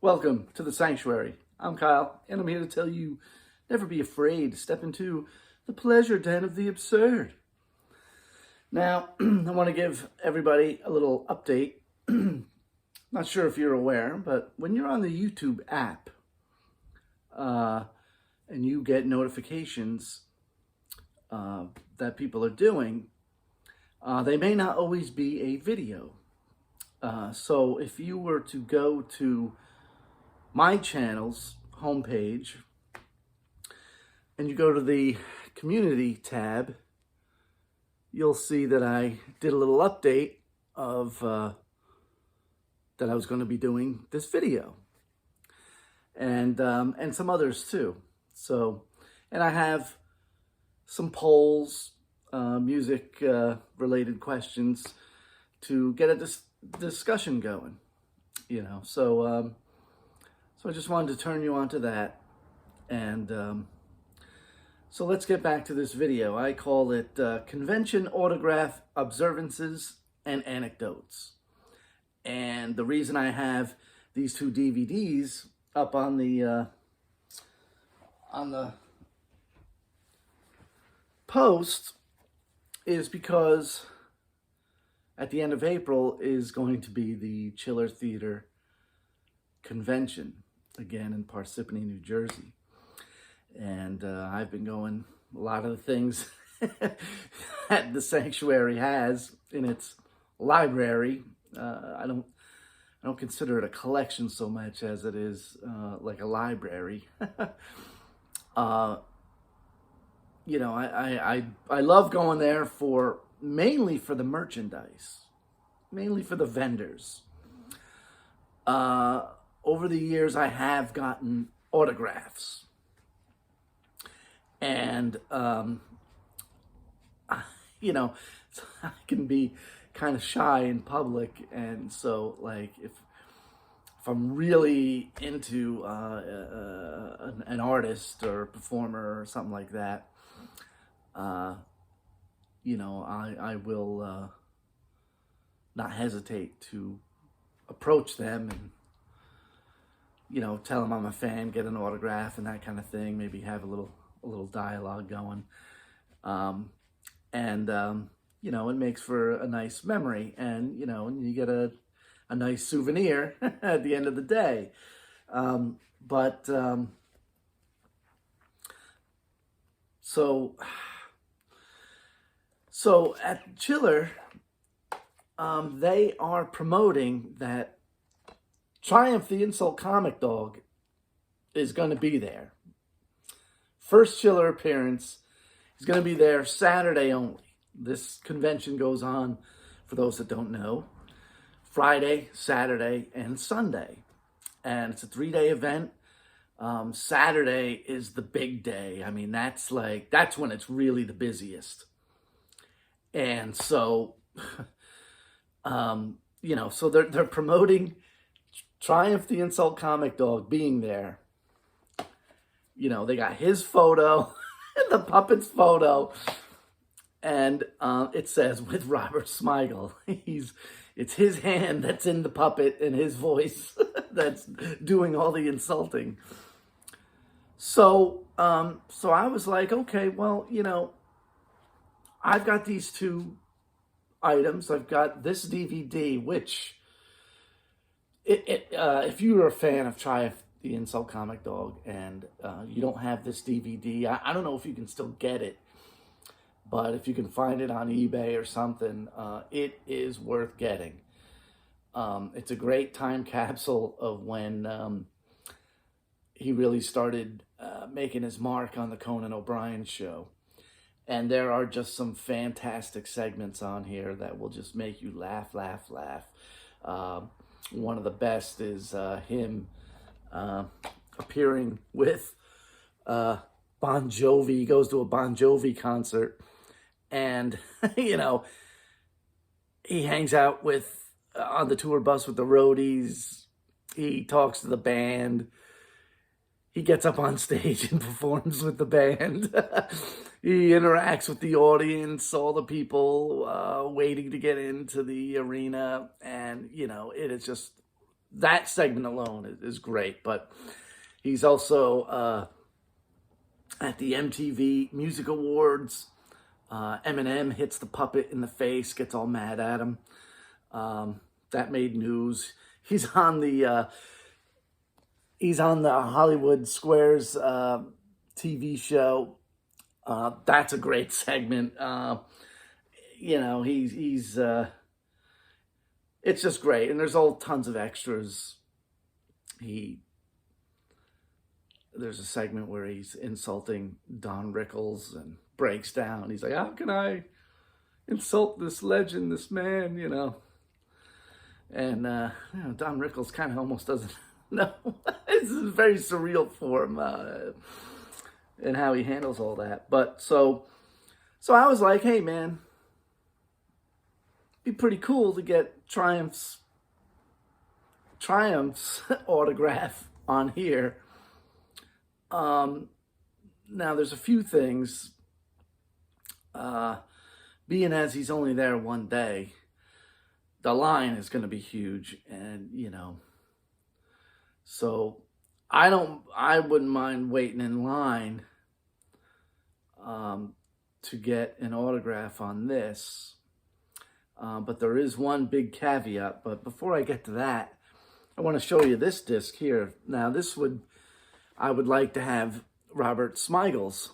Welcome to the sanctuary. I'm Kyle, and I'm here to tell you never be afraid to step into the pleasure den of the absurd. Now, I want to give everybody a little update. Not sure if you're aware, but when you're on the YouTube app and you get notifications that people are doing, they may not always be a video. So if you were to go to my channel's homepage and you go to the community tab, you'll see that I did a little update of that I was going to be doing this video and some others too. So, and I have some polls, music related questions to get a discussion going, so I just wanted to turn you on to that. And so let's get back to this video. I call it Convention Autograph Observances and Anecdotes. And the reason I have these two DVDs up on the post is because at the end of April is going to be the Chiller Theater Convention, again in Parsippany, New Jersey. And I've been going a lot of the things that the sanctuary has in its library. I don't consider it a collection so much as it is like a library. I love going there mainly for the merchandise, mainly for the vendors. Over the years, I have gotten autographs, and I can be kind of shy in public, and so like if I'm really into an artist or a performer or something like that, I will not hesitate to approach them and tell them I'm a fan, get an autograph and that kind of thing. Maybe have a little dialogue going, it makes for a nice memory, and and you get a nice souvenir at the end of the day. So at Chiller, they are promoting that Triumph the Insult Comic Dog is going to be there. First Chiller appearance is going to be there Saturday only. This convention goes on, for those that don't know, Friday, Saturday, and Sunday. And it's a 3-day event. Saturday is the big day. I mean, that's when it's really the busiest. And so, so they're promoting Triumph the Insult Comic Dog being there. They got his photo, the puppet's photo, and it says with Robert Smigel. It's his hand that's in the puppet and his voice that's doing all the insulting. So I was like, okay, well, I've got these two items. I've got this DVD, which if you're a fan of Triumph the Insult Comic Dog and you don't have this DVD, I don't know if you can still get it, but if you can find it on eBay or something, it is worth getting. It's a great time capsule of when he really started making his mark on the Conan O'Brien show. And there are just some fantastic segments on here that will just make you laugh. One of the best is him appearing with Bon Jovi. He goes to a Bon Jovi concert, and he hangs out with on the tour bus with the roadies. He talks to the band. He gets up on stage and performs with the band. He interacts with the audience, all the people waiting to get into the arena. And, it is just that segment alone is great. But he's also at the MTV Music Awards. Eminem hits the puppet in the face, gets all mad at him. That made news. He's on the Hollywood Squares TV show. That's a great segment. You know, he's it's just great, and there's all tons of extras. There's a segment where he's insulting Don Rickles and breaks down. He's like, "How can I insult this legend, this man?" You know, and you know, Don Rickles kind of almost doesn't know. This is very surreal for him, and how he handles all that. But so I was like, "Hey, man, it'd be pretty cool to get Triumph's autograph on here." Now there's a few things, being as he's only there one day, the line is going to be huge. And, you know, so I wouldn't mind waiting in line, to get an autograph on this. But there is one big caveat. But before I get to that, I want to show you this disc here. Now I would like to have Robert Smigel's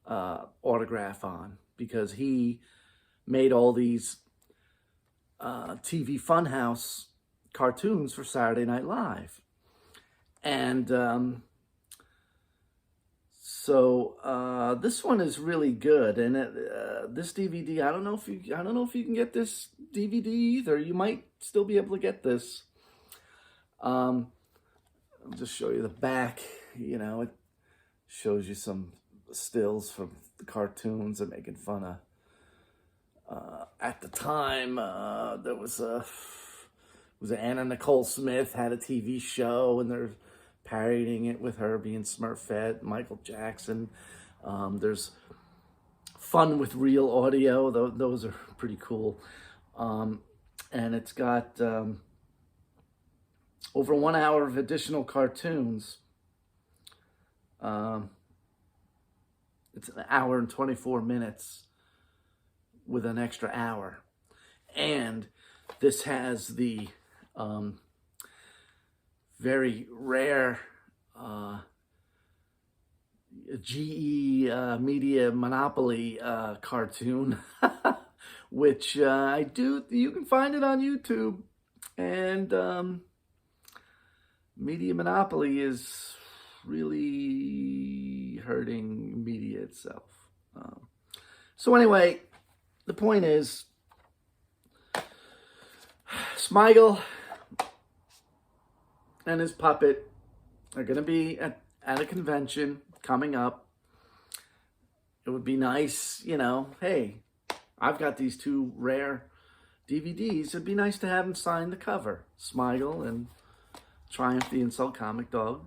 autograph on, because he made all these TV Funhouse cartoons for Saturday Night Live. And so this one is really good. And this DVD, I don't know if you can get this DVD either. You might still be able to get this. I'll just show you the back. You know, it shows you some stills from the cartoons and making fun of. At the time, there was Anna Nicole Smith had a TV show, and they're parodying it with her being Smurfette, Michael Jackson. There's Fun with Real Audio. Those are pretty cool. And it's got over 1 hour of additional cartoons. It's an hour and 24 minutes with an extra hour. And this has the very rare GE Media Monopoly cartoon, which you can find it on YouTube. And Media Monopoly is really hurting media itself. So anyway, the point is, Smigel and his puppet are going to be at a convention coming up. It would be nice, you know, hey, I've got these two rare DVDs. It'd be nice to have them sign the cover. Smigel and Triumph the Insult Comic Dog.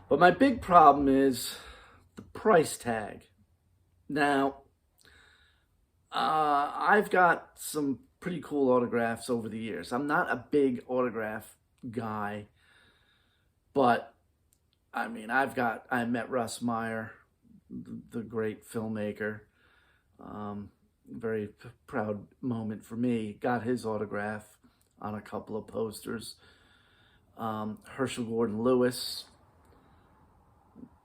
But my big problem is the price tag. Now, I've got some pretty cool autographs over the years. I'm not a big autograph guy, but I mean, I met Russ Meyer, the great filmmaker. Very proud moment for me. Got his autograph on a couple of posters. Herschel Gordon Lewis.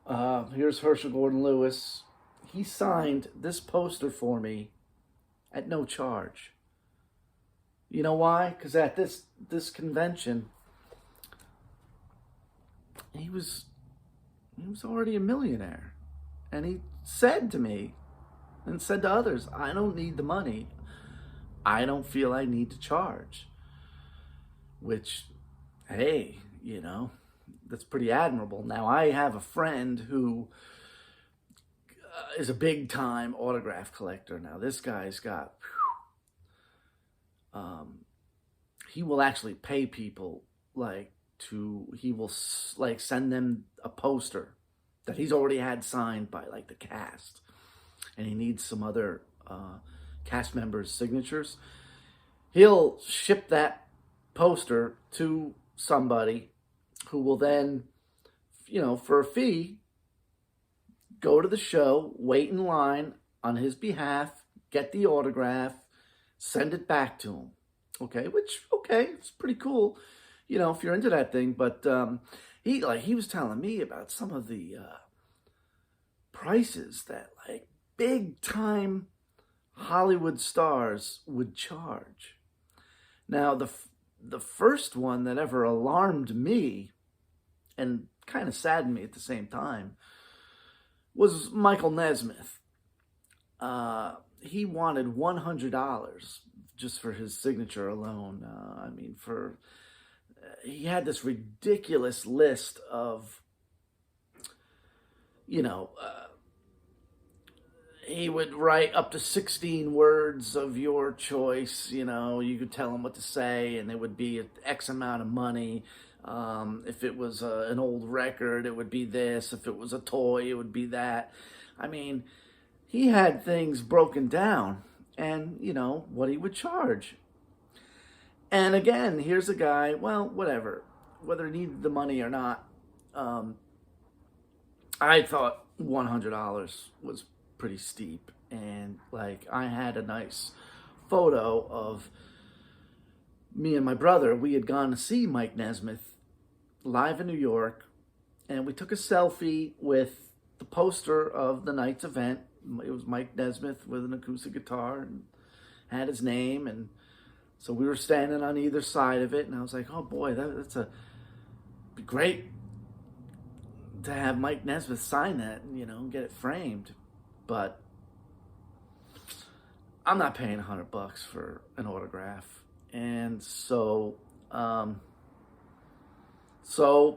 Here's Herschel Gordon Lewis. He signed this poster for me at no charge. You know why? Because at this convention, he was already a millionaire. And he said to me, and said to others, I don't need the money. I don't feel I need to charge. Which, hey, you know, that's pretty admirable. Now, I have a friend who is a big-time autograph collector. Now, this guy's got, he will actually pay people, he will send them a poster that he's already had signed by the cast, and he needs some other cast members' signatures. He'll ship that poster to somebody who will then, for a fee, go to the show, wait in line on his behalf, get the autograph, send it back to him. Okay, it's pretty cool, if you're into that thing. But he was telling me about some of the prices that like big time Hollywood stars would charge. Now, the first one that ever alarmed me and kind of saddened me at the same time was Michael Nesmith. He wanted $100 just for his signature alone. He had this ridiculous list of, he would write up to 16 words of your choice. You could tell him what to say, and it would be X amount of money. If it was an old record, it would be this. If it was a toy, it would be that. He had things broken down, and, what he would charge. And again, here's a guy, well, whatever, whether he needed the money or not. I thought $100 was pretty steep. And like, I had a nice photo of me and my brother. We had gone to see Mike Nesmith live in New York, and we took a selfie with the poster of the night's event. It was Mike Nesmith with an acoustic guitar and had his name. And so we were standing on either side of it, and I was like, oh boy, that's be great to have Mike Nesmith sign that and, get it framed. But I'm not paying $100 for an autograph. And so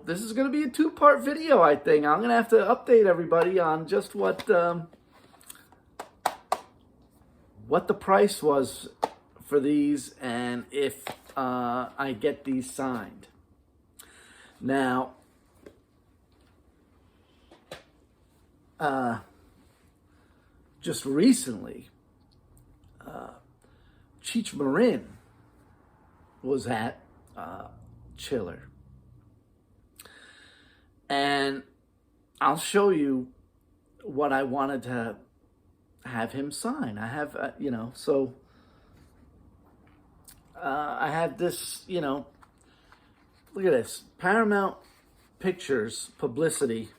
this is going to be a 2-part video, I think. I'm going to have to update everybody on just what the price was for these, and if I get these signed. Now, just recently, Cheech Marin was at Chiller. And I'll show you what I wanted to have him sign. I have, I had this, look at this. Paramount Pictures publicity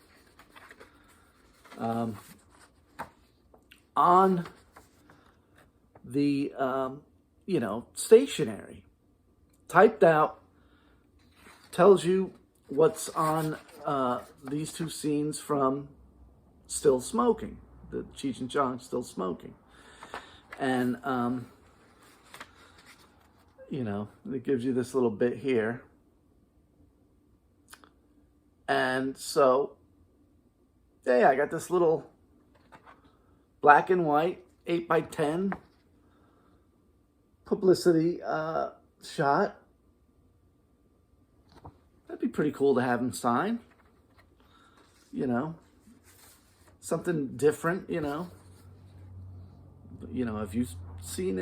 on the, stationery. Typed out, tells you what's on these 2 scenes from Still Smoking, the Cheech and Chong Still Smoking. And, it gives you this little bit here. And so, yeah, I got this little black and white 8x10 publicity shot. That'd be pretty cool to have him sign. Something different, have you seen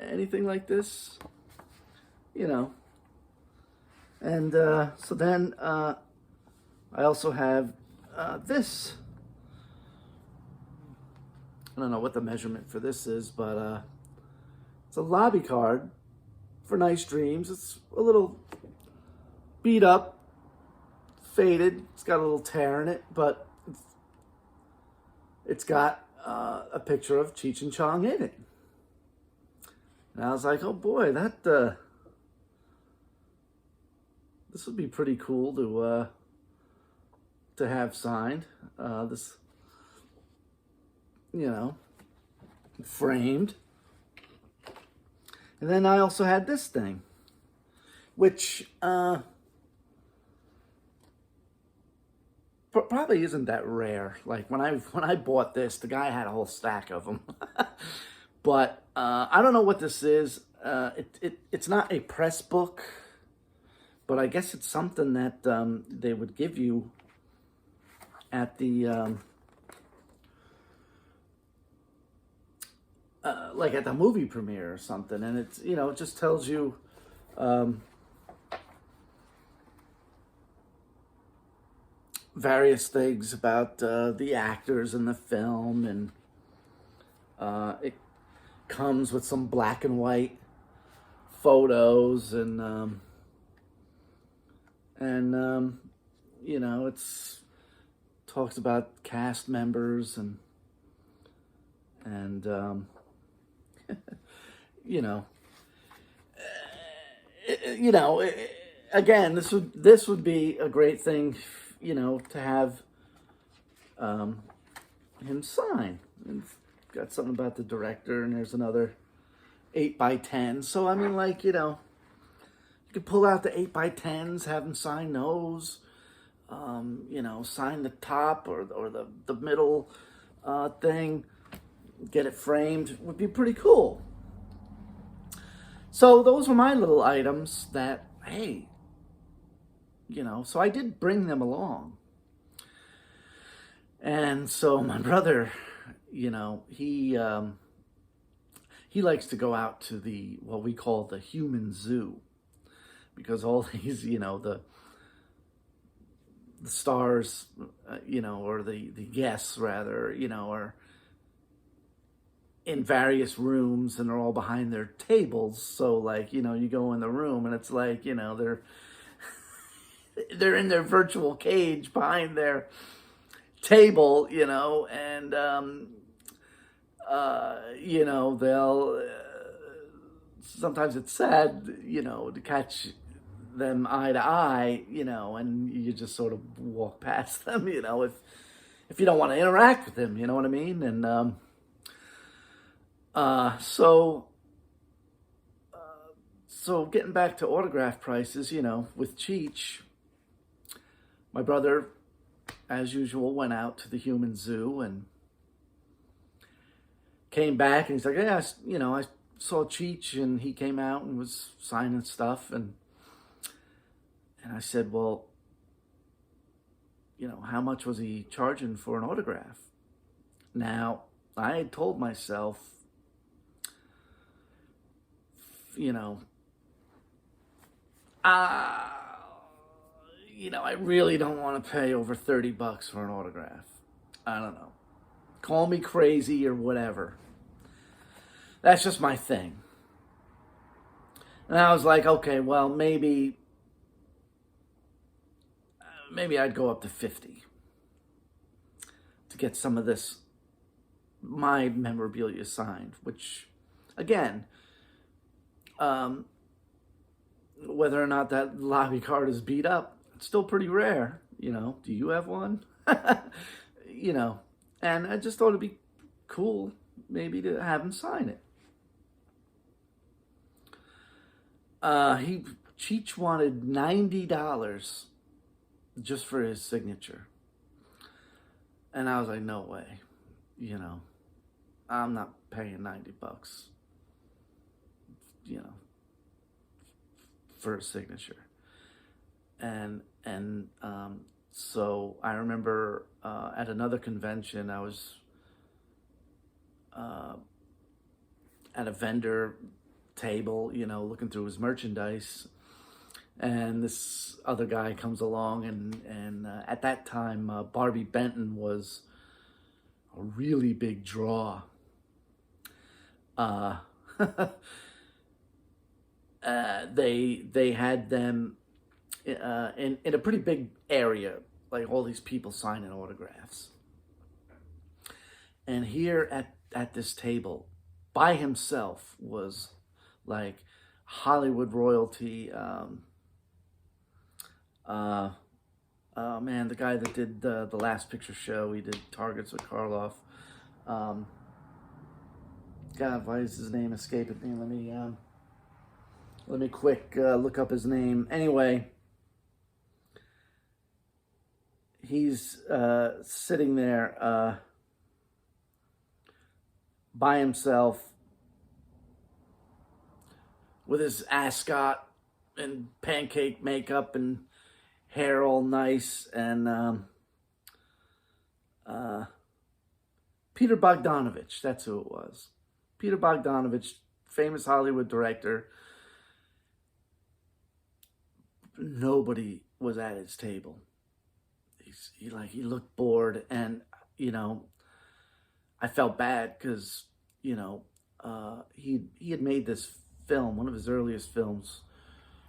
anything like this? And so then I also have this. I don't know what the measurement for this is, but it's a lobby card for Nice Dreams. It's a little beat up, faded. It's got a little tear in it, but it's got a picture of Cheech and Chong in it. And I was like, oh boy, this would be pretty cool to have signed. This, framed. And then I also had this thing, which probably isn't that rare. Like when I bought this, the guy had a whole stack of them. But I don't know what this is. It's not a press book, but I guess it's something that they would give you at the like at the movie premiere or something. And it's, it just tells you various things about the actors in the film, and it comes with some black and white photos, and you know, it's talks about cast members, and you know, you know, again, this would be a great thing, you know, to have him sign. It's got something about the director, and there's another 8x10. So I mean, like, you know, you could pull out the 8x10s, have him sign those. You know, sign the top or the middle thing, get it framed, would be pretty cool. So those were my little items that, hey, you know, so I did bring them along. And so my brother, you know, he likes to go out to the, what we call the human zoo, because all these, you know, the stars, you know, or the guests rather, you know, are in various rooms, and they're all behind their tables. So, like, you know, you go in the room and it's like, you know, they're in their virtual cage behind their table, you know, and you know, they'll sometimes it's sad, you know, to catch them eye to eye, you know, and you just sort of walk past them, you know, if you don't want to interact with them, you know what I mean? And so getting back to autograph prices, you know, with Cheech, my brother, as usual, went out to the human zoo and came back, and he's like, yeah, you know, I saw Cheech, and he came out and was signing stuff, and I said, well, you know, how much was he charging for an autograph? Now, I had told myself, you know, you know, I really don't want to pay over $30 for an autograph. I don't know. Call me crazy or whatever. That's just my thing. And I was like, okay, well, maybe I'd go up to 50 to get some of this, my memorabilia signed, which, again, whether or not that lobby card is beat up, it's still pretty rare, you know. Do you have one? You know, and I just thought it'd be cool maybe to have him sign it. Cheech wanted $90 just for his signature. And I was like, no way, you know, I'm not paying $90, you know, for a signature. And so I remember at another convention, I was at a vendor table, you know, looking through his merchandise, and this other guy comes along, and at that time, Barbie Benton was a really big draw. They had them in a pretty big area, like all these people signing autographs. And here at this table, by himself, was like Hollywood royalty. Oh man, the guy that did the Last Picture Show, he did Targets with Karloff. God, why is his name escaping me? Let me quick look up his name. Anyway, he's sitting there by himself with his ascot and pancake makeup and hair all nice, and Peter Bogdanovich, that's who it was. Peter Bogdanovich, famous Hollywood director. Nobody was at his table. he looked bored, and you know, I felt bad because you know, he had made this film. One of his earliest films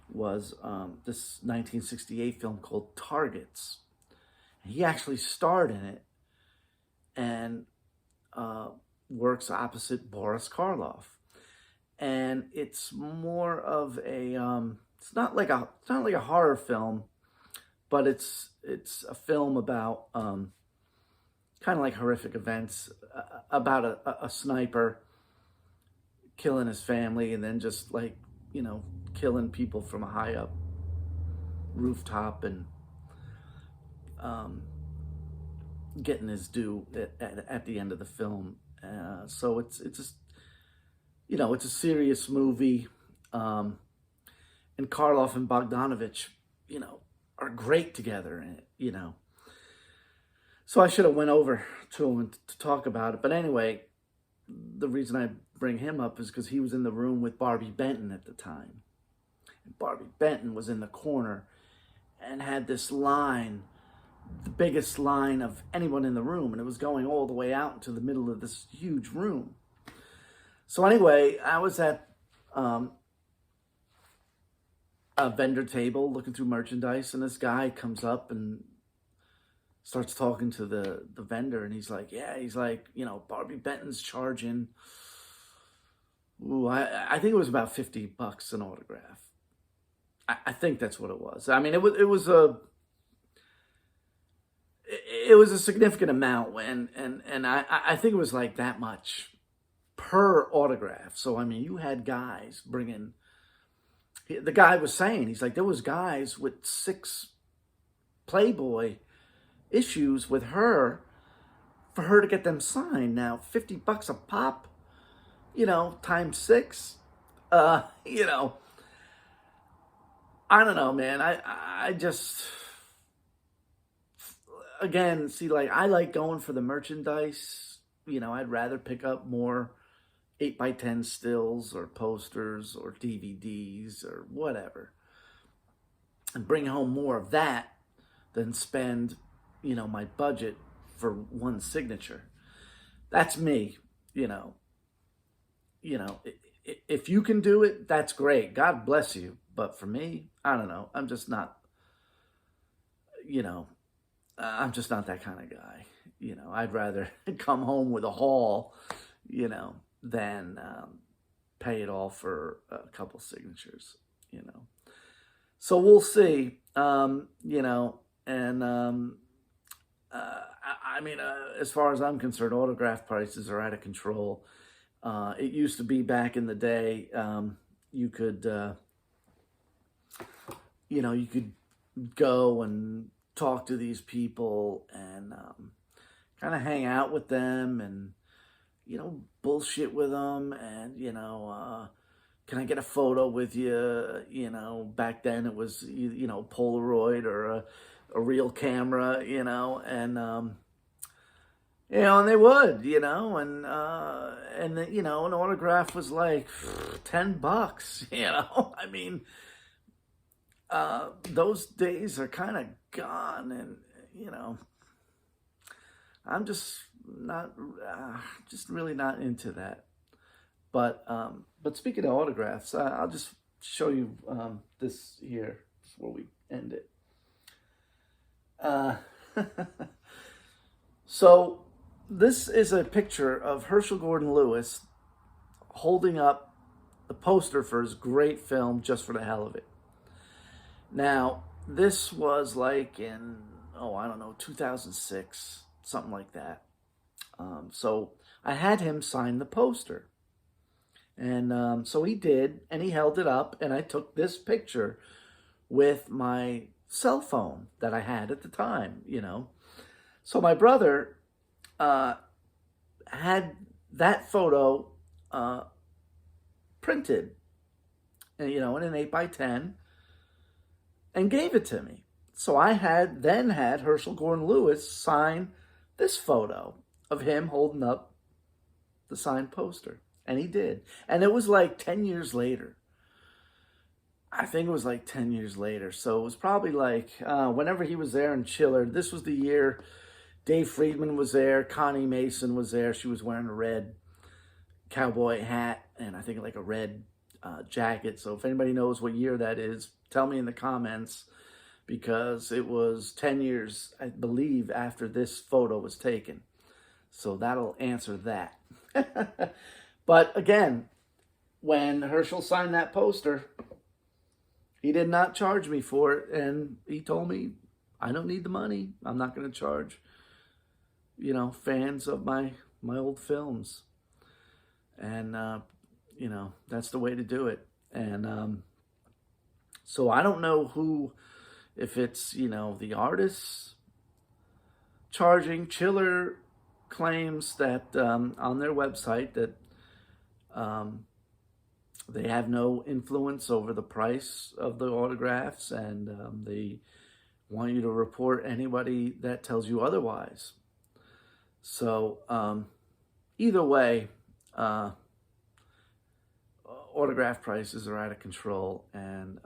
was this 1968 film called Targets. He actually starred in it, and works opposite Boris Karloff. And it's more of a it's not like a horror film, but it's a film about kind of like horrific events, about a sniper killing his family, and then just like, you know, killing people from a high up rooftop, and getting his due at the end of the film. So it's just, you know, it's a serious movie, and Karloff and Bogdanovich, you know, are great together in it, you know. So I should have went over to him to talk about it. But anyway, the reason I bring him up is because he was in the room with Barbie Benton at the time. And Barbie Benton was in the corner and had this line, the biggest line of anyone in the room, and it was going all the way out into the middle of this huge room. So anyway, I was at a vendor table looking through merchandise, and this guy comes up and starts talking to the vendor, and he's like, you know, Barbie Benton's charging, I think it was about $50 an autograph. I think that's what it was. I mean, it was a significant amount, and I think it was like that much per autograph. So I mean, you had guys bringing. The guy was saying, he's like, there was guys with 6 Playboy issues with her for her to get them signed. Now, $50 a pop, you know, times 6, you know, I don't know, man. I just, again, see, like, I like going for the merchandise. You know, I'd rather pick up more 8x10 stills or posters or DVDs or whatever, and bring home more of that than spend, you know, my budget for one signature. That's me, you know. You know, if you can do it, that's great. God bless you. But for me, I don't know. I'm just not, you know, I'm just not that kind of guy. You know, I'd rather come home with a haul, you know, than pay it all for a couple signatures, you know. So we'll see, you know, and I mean, as far as I'm concerned, autograph prices are out of control. It used to be back in the day, you could, you know, you could go and talk to these people and kind of hang out with them and, you know, bullshit with them, and, you know, can I get a photo with you? You know, back then it was, you know, Polaroid or a real camera, you know, and, you know, and they would, you know, and you know, an autograph was like $10, you know. I mean, those days are kind of gone, and, you know, I'm just not, just really not into that. But speaking of autographs, I'll just show you this here before we end it. So this is a picture of Herschel Gordon Lewis holding up the poster for his great film, Just for the Hell of It. Now, this was like in, I don't know, 2006, something like that. So I had him sign the poster. And so he did, and he held it up, and I took this picture with my cell phone that I had at the time, you know. So my brother had that photo printed, you know, in an 8x10, and gave it to me. So I then had Herschel Gordon Lewis sign this photo of him holding up the signed poster. And he did. And it was like 10 years later. I think it was like 10 years later. So it was probably like whenever he was there in Chiller. This was the year Dave Friedman was there. Connie Mason was there. She was wearing a red cowboy hat and I think like a red jacket. So if anybody knows what year that is, tell me in the comments, because it was 10 years, I believe, after this photo was taken. So that'll answer that. But again, when Herschel signed that poster, he did not charge me for it. And he told me, I don't need the money. I'm not going to charge, you know, fans of my old films. And, you know, that's the way to do it. And so I don't know who, if it's, you know, the artists charging. Chiller claims that on their website that they have no influence over the price of the autographs, and they want you to report anybody that tells you otherwise. So either way, autograph prices are out of control, and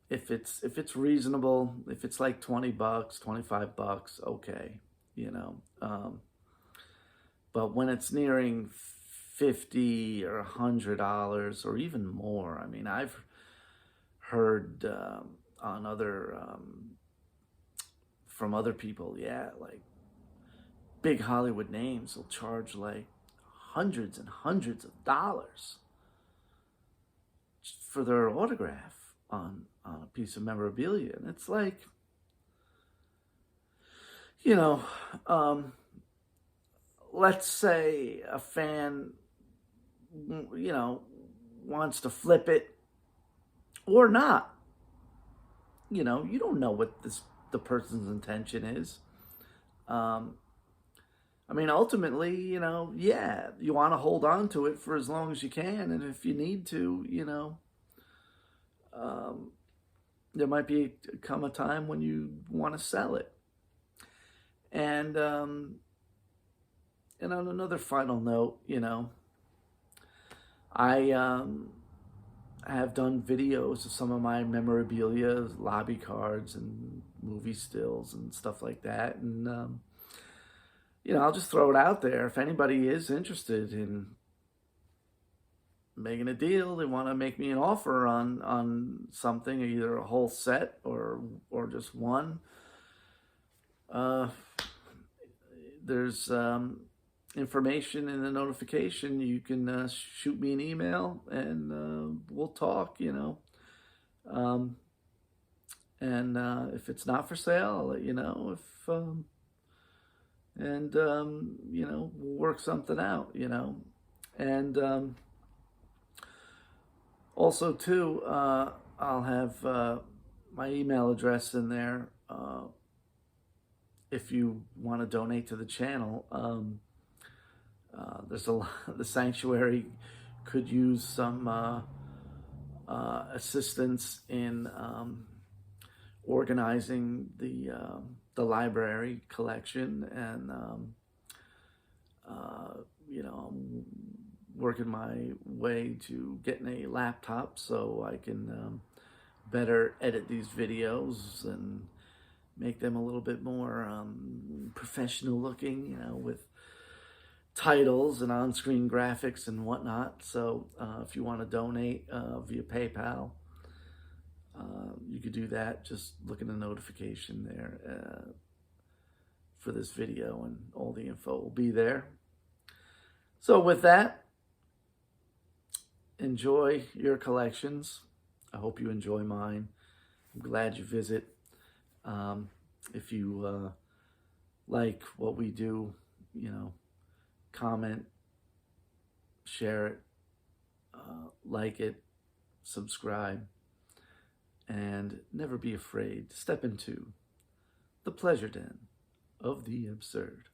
if it's reasonable, if it's like $20, $25, okay, you know. But when it's nearing $50 or $100 or even more, I mean, I've heard on other from other people, yeah, like big Hollywood names will charge like hundreds and hundreds of dollars for their autograph on a piece of memorabilia. And it's like, you know, let's say a fan, you know, wants to flip it or not. You know, you don't know what the person's intention is. I mean, ultimately, you know, yeah, you want to hold on to it for as long as you can. And if you need to, you know, there might come a time when you want to sell it. And on another final note, you know, I have done videos of some of my memorabilia, lobby cards and movie stills and stuff like that. And, you know, I'll just throw it out there. If anybody is interested in making a deal, they want to make me an offer on something, either a whole set or just one, there's information in the notification. You can shoot me an email and we'll talk, you know. And if it's not for sale, I'll let you know. If you know, we'll work something out, you know. And also too, I'll have my email address in there if you want to donate to the channel. There's a lot, the sanctuary could use some assistance in organizing the library collection, and you know, I'm working my way to getting a laptop so I can better edit these videos and make them a little bit more professional looking, you know, with titles and on-screen graphics and whatnot. So if you want to donate via PayPal, you could do that. Just look in the notification there for this video, and all the info will be there. So with that, enjoy your collections. I hope you enjoy mine. I'm glad you visit. If you like what we do, you know, comment, share it, like it, subscribe, and never be afraid to step into the pleasure den of the absurd.